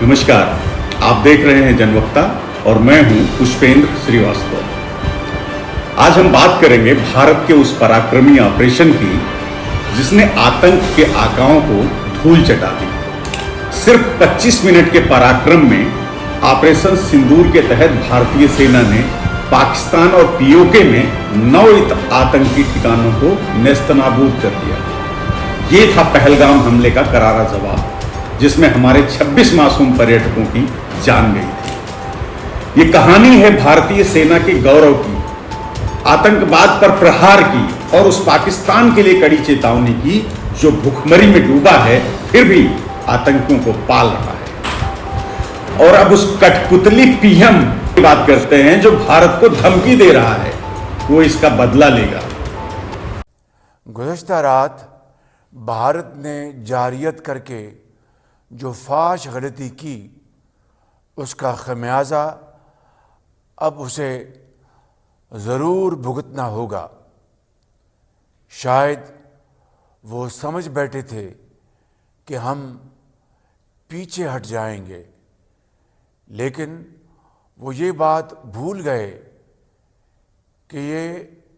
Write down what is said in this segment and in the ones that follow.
नमस्कार, आप देख रहे हैं जनवक्ता और मैं हूं पुष्पेंद्र श्रीवास्तव। आज हम बात करेंगे भारत के उस पराक्रमी ऑपरेशन की जिसने आतंक के आकाओं को धूल चटा दी। सिर्फ 25 मिनट के पराक्रम में ऑपरेशन सिंदूर के तहत भारतीय सेना ने पाकिस्तान और पीओके में 9 आतंकी ठिकानों को नेस्तनाबूद कर दिया। ये था पहलगाम हमले का करारा जवाब, जिसमें हमारे 26 मासूम पर्यटकों की जान गई थी। ये कहानी है भारतीय सेना के गौरव की, आतंकवाद पर प्रहार की और उस पाकिस्तान के लिए कड़ी चेतावनी की जो भुखमरी में डूबा है फिर भी आतंकियों को पाल रहा है। और अब उस कठपुतली पीएम की बात करते हैं जो भारत को धमकी दे रहा है, वो इसका बदला लेगा। गुज़श्ता रात भारत ने जारियत करके जो फाश गलती की उसका खमियाजा अब उसे ज़रूर भुगतना होगा। शायद वो समझ बैठे थे कि हम पीछे हट जाएंगे, लेकिन वो ये बात भूल गए कि ये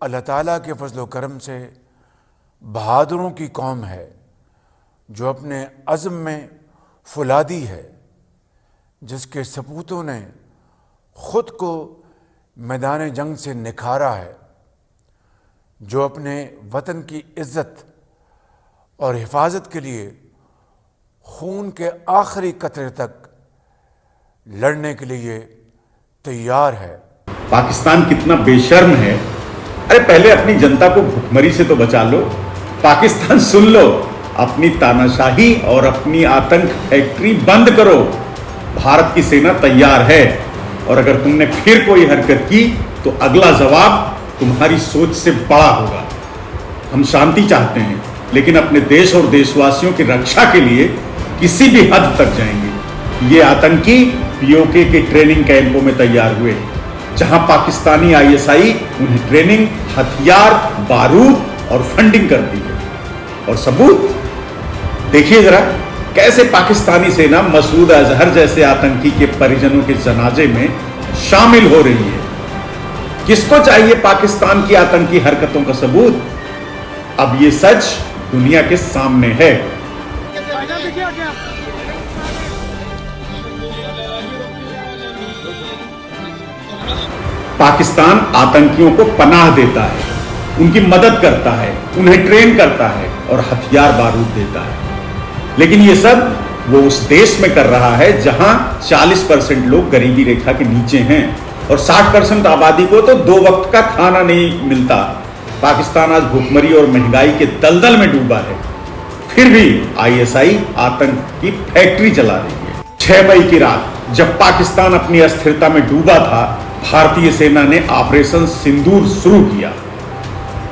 अल्लाह ताला के फजल व करम से बहादुरों की कौम है जो अपने अज़्म में फुलादी है, जिसके सपूतों ने खुद को मैदान जंग से निखारा है, जो अपने वतन की इज़्ज़त और हिफाजत के लिए खून के आखिरी कतरे तक लड़ने के लिए तैयार है। पाकिस्तान कितना बेशर्म है। अरे पहले अपनी जनता को भुखमरी से तो बचा लो। पाकिस्तान सुन लो, अपनी तानाशाही और अपनी आतंक फैक्ट्री बंद करो। भारत की सेना तैयार है और अगर तुमने फिर कोई हरकत की तो अगला जवाब तुम्हारी सोच से बड़ा होगा। हम शांति चाहते हैं, लेकिन अपने देश और देशवासियों की रक्षा के लिए किसी भी हद तक जाएंगे। ये आतंकी पीओके के ट्रेनिंग कैंपों में तैयार हुए, जहां पाकिस्तानी आईएसआई उन्हें ट्रेनिंग, हथियार, बारूद और फंडिंग करती है। और सबूत देखिए जरा, कैसे पाकिस्तानी सेना मसूद अजहर जैसे आतंकी के परिजनों के जनाजे में शामिल हो रही है। किसको चाहिए पाकिस्तान की आतंकी हरकतों का सबूत? अब ये सच दुनिया के सामने है। पाकिस्तान आतंकियों को पनाह देता है, उनकी मदद करता है, उन्हें ट्रेन करता है और हथियार बारूद देता है। लेकिन ये सब वो उस देश में कर रहा है जहां 40% लोग गरीबी रेखा के नीचे हैं और 60% आबादी को तो 2 वक्त का खाना नहीं मिलता। पाकिस्तान आज भूखमरी और महंगाई के दलदल में डूबा है, फिर भी आईएसआई आतंक की फैक्ट्री चला रही है। 6 मई की रात जब पाकिस्तान अपनी अस्थिरता में डूबा था, भारतीय सेना ने ऑपरेशन सिंदूर शुरू किया।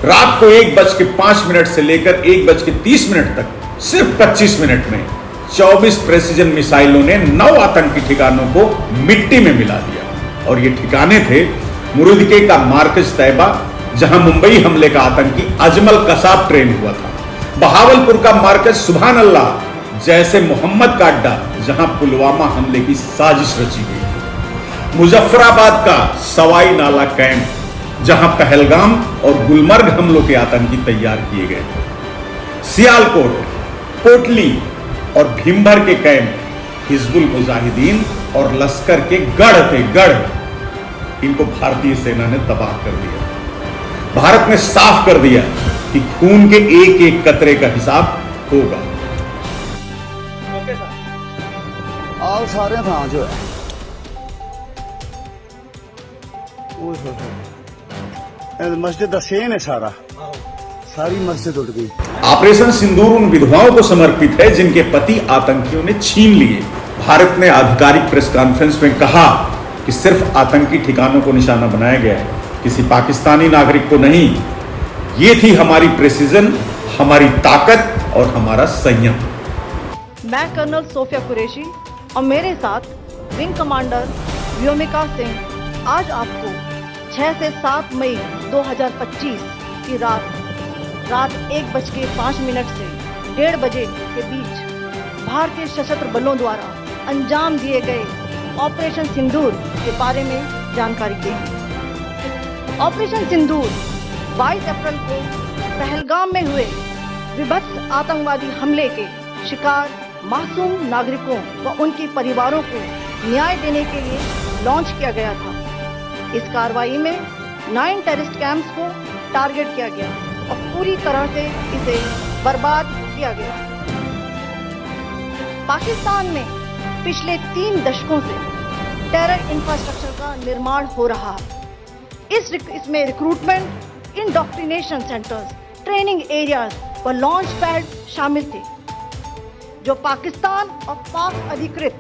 रात को 1:05 से लेकर 1:30 तक सिर्फ 25 मिनट में 24 प्रेसिजन मिसाइलों ने 9 आतंकी ठिकानों को मिट्टी में मिला दिया। और ये ठिकाने थे मुरुदके का मार्कज तैयबा, जहां मुंबई हमले का आतंकी अजमल कसाब ट्रेन हुआ था, बहावलपुर का मार्कज सुभान अल्लाह जैसे मोहम्मद का अड्डा, जहां पुलवामा हमले की साजिश रची गई थी, मुजफ्फराबाद का सवाई नाला कैंप, जहां पहलगाम और गुलमर्ग हमलों के आतंकी तैयार किए गए थे, सियालकोट, कोटली और भीमभर के कैंप हिजबुल मुजाहिदीन और लश्कर के गढ़ थे, गढ़। इनको भारतीय सेना ने तबाह कर दिया। भारत ने साफ कर दिया कि खून के एक एक कतरे का हिसाब होगा। आओ सारे थां जो है मस्जिद का सेन है, सारी मस्जिद उठ गई। ऑपरेशन सिंदूर उन विधवाओं को समर्पित है जिनके पति आतंकियों ने छीन लिए। भारत ने आधिकारिक प्रेस कॉन्फ्रेंस में कहा कि सिर्फ आतंकी ठिकानों को निशाना बनाया गया है, किसी पाकिस्तानी नागरिक को नहीं। ये थी हमारी प्रेसिजन, हमारी ताकत और हमारा संयम। मैं कर्नल सोफिया कुरैशी और मेरे साथ विंग कमांडर व्योमिका सिंह आज आपको 6 से 7 मई 2025 की रात 1:05 से 1:30 बजे के बीच भारतीय सशस्त्र बलों द्वारा अंजाम दिए गए ऑपरेशन सिंदूर के बारे में जानकारी देंगे। ऑपरेशन सिंदूर 22 अप्रैल को पहलगाम में हुए विभत्स आतंकवादी हमले के शिकार मासूम नागरिकों व उनके परिवारों को न्याय देने के लिए लॉन्च किया गया था। इस कार्रवाई में 9 टेररिस्ट कैंप्स को टारगेट किया गया और पूरी तरह से इसे बर्बाद किया गया। पाकिस्तान में पिछले 3 दशकों से टेरर इंफ्रास्ट्रक्चर का निर्माण हो रहा है। इसमें recruitment, indoctrination centres, training areas व लॉन्च पैड शामिल थे, जो पाकिस्तान और पाक अधिकृत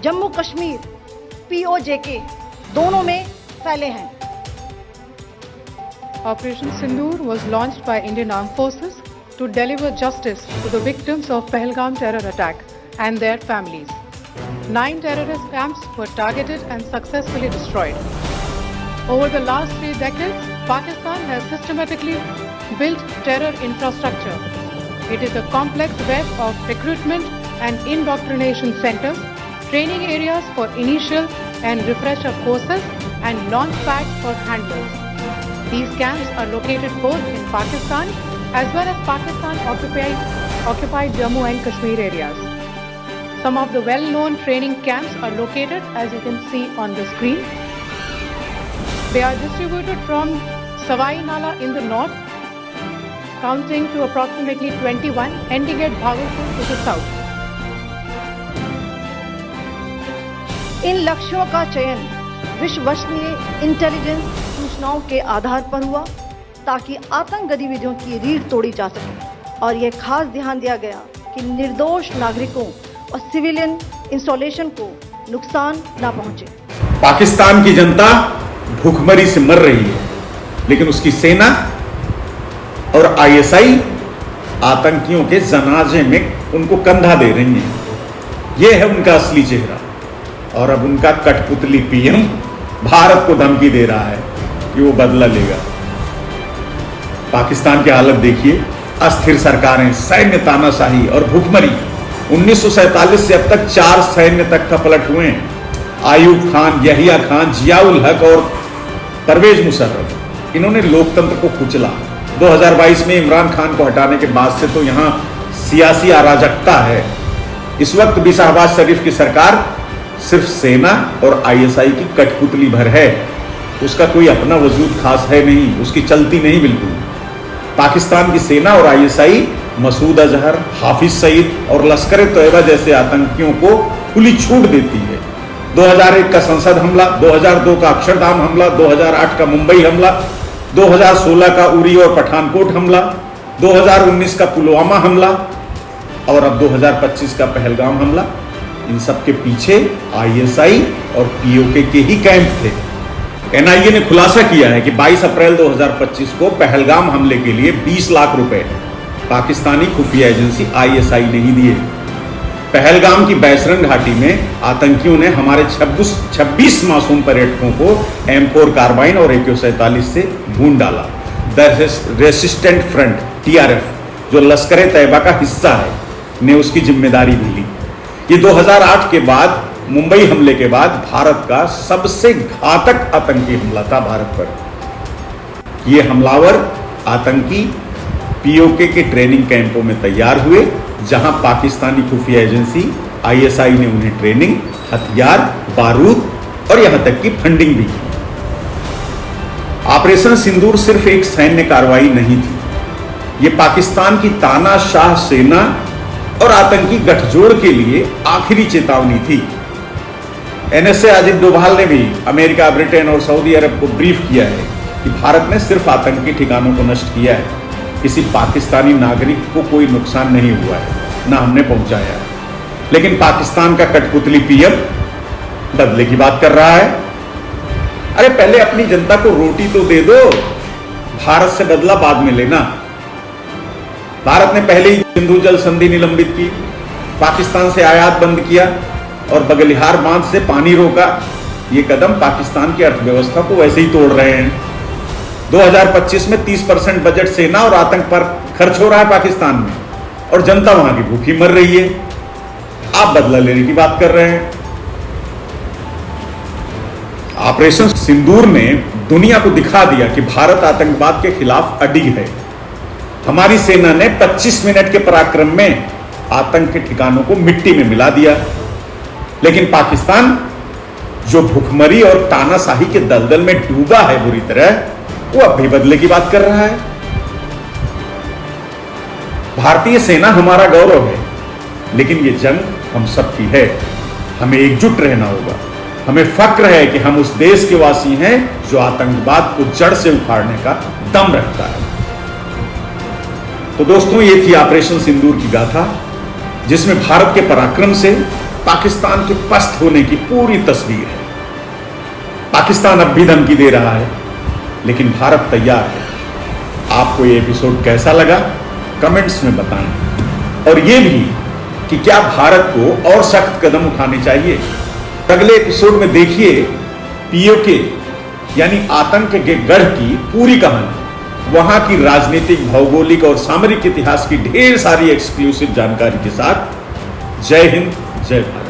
जम्मू कश्मीर POJK दोनों में फैले हैं। Operation Sindoor was launched by Indian Armed Forces to deliver justice to the victims of Pahalgam terror attack and their families. 9 terrorist camps were targeted and successfully destroyed. Over the last 3 decades, Pakistan has systematically built terror infrastructure. It is a complex web of recruitment and indoctrination centers, training areas for initial and refresher courses, and launch pads for handlers. These camps are located both in Pakistan as well as Pakistan occupied Jammu and Kashmir areas. Some of the well-known training camps are located, as you can see on the screen. They are distributed from Savai Nala in the north, counting to approximately 21, ending at Bhagalpur to the south. इन लक्ष्यों का चयन विश्वसनीय intelligence सूचनाओं के आधार पर हुआ ताकि आतंक गतिविधियों की रीढ़ तोड़ी जा सके, और यह खास ध्यान दिया गया कि निर्दोष नागरिकों और सिविलियन इंस्टॉलेशन को नुकसान न पहुंचे। पाकिस्तान की जनता भूखमरी से मर रही है, लेकिन उसकी सेना और ISI आतंकियों के जनाजे में उनको कंधा दे रही है। यह है उनका असली चेहरा। और अब उनका कठपुतली PM भारत को धमकी दे रहा है कि वो बदला लेगा। पाकिस्तान की हालत देखिए, अस्थिर सरकारें, सैन्य तानाशाही और भूखमरी। 1947 से अब तक 4 सैन्य तख्ता पलट हुए हैं। आयूब खान, यहिया खान, जियाउल हक और परवेज मुशर्रफ। इन्होंने लोकतंत्र को कुचला। 2022 में इमरान खान को हटाने के बाद से तो यहां सियासी अराजकता है। इस वक्त भी शहबाज शरीफ की सरकार सिर्फ सेना और ISI की कठपुतली भर है। उसका कोई अपना वजूद खास है नहीं, उसकी चलती नहीं बिल्कुल। पाकिस्तान की सेना और ISI मसूद अजहर, हाफिज सईद और लश्कर तैयबा जैसे आतंकियों को खुली छूट देती है। 2001 का संसद हमला, 2002 का अक्षरधाम हमला, 2008 का मुंबई हमला, 2016 का उरी और पठानकोट हमला, 2019 का पुलवामा हमला और अब 2025 का पहलगाम हमला। इन सब के पीछे ISI और POK के ही कैंप थे। NIA ने खुलासा किया है कि 22 अप्रैल 2025 को पहलगाम हमले के लिए 20 लाख रुपए पाकिस्तानी खुफिया एजेंसी ISI ने ही दिए। पहलगाम की बैसरन घाटी में आतंकियों ने हमारे 26 मासूम पर्यटकों को M4 कार्बाइन और AK-47 से भून डाला। द रेसिस्टेंट फ्रंट TRF, जो लश्कर तैयबा का हिस्सा है, ने उसकी जिम्मेदारी भी ली। ये 2008 के बाद मुंबई हमले के बाद भारत का सबसे घातक आतंकी हमला था भारत पर। ये हमलावर आतंकी POK के ट्रेनिंग कैंपों में तैयार हुए, जहां पाकिस्तानी खुफिया एजेंसी ISI ने उन्हें ट्रेनिंग, हथियार, बारूद और यहां तक की फंडिंग भी की। ऑपरेशन सिंदूर सिर्फ एक सैन्य कार्रवाई नहीं थी, ये पाकिस्तान की तानाशाह सेना और आतंकी गठजोड़ के लिए आखिरी चेतावनी थी। NSA अजित डोभाल ने भी अमेरिका, ब्रिटेन और सऊदी अरब को ब्रीफ किया है कि भारत ने सिर्फ आतंकी ठिकानों को नष्ट किया है, किसी पाकिस्तानी नागरिक को कोई नुकसान नहीं हुआ है, ना हमने पहुंचाया है। लेकिन पाकिस्तान का कठपुतली PM बदले की बात कर रहा है। अरे पहले अपनी जनता को रोटी तो दे दो, भारत से बदला बाद में लेना। भारत ने पहले ही सिंधु जल संधि निलंबित की, पाकिस्तान से आयात बंद किया और बगलिहार बांध से पानी रोका। ये कदम पाकिस्तान की अर्थव्यवस्था को वैसे ही तोड़ रहे हैं। 2025 में 30% बजट सेना और आतंक पर खर्च हो रहा है पाकिस्तान में, और जनता वहां की भूखी मर रही है। आप बदला लेने की बात कर रहे हैं। ऑपरेशन सिंदूर ने दुनिया को दिखा दिया कि भारत आतंकवाद के खिलाफ अडिग है। हमारी सेना ने 25 मिनट के पराक्रम में आतंक के ठिकानों को मिट्टी में मिला दिया। लेकिन पाकिस्तान, जो भूखमरी और तानाशाही के दलदल में डूबा है बुरी तरह, वो अब भी बदले की बात कर रहा है। भारतीय सेना हमारा गौरव है, लेकिन ये जंग हम सबकी है। हमें एकजुट रहना होगा। हमें फक्र है कि हम उस देश के वासी हैं जो आतंकवाद को जड़ से उखाड़ने का दम रखता है। तो दोस्तों, ये थी ऑपरेशन सिंदूर की गाथा, जिसमें भारत के पराक्रम से पाकिस्तान के पस्त होने की पूरी तस्वीर है। पाकिस्तान अब भी धमकी दे रहा है, लेकिन भारत तैयार है। आपको ये एपिसोड कैसा लगा, कमेंट्स में बताएं। और ये भी कि क्या भारत को और सख्त कदम उठाने चाहिए। अगले एपिसोड में देखिए पीओके यानी आतंक के गढ़ की पूरी कहानी, वहां की राजनीतिक, भौगोलिक और सामरिक इतिहास की ढेर सारी एक्सक्लूसिव जानकारी के साथ। जय हिंद, जय भारत।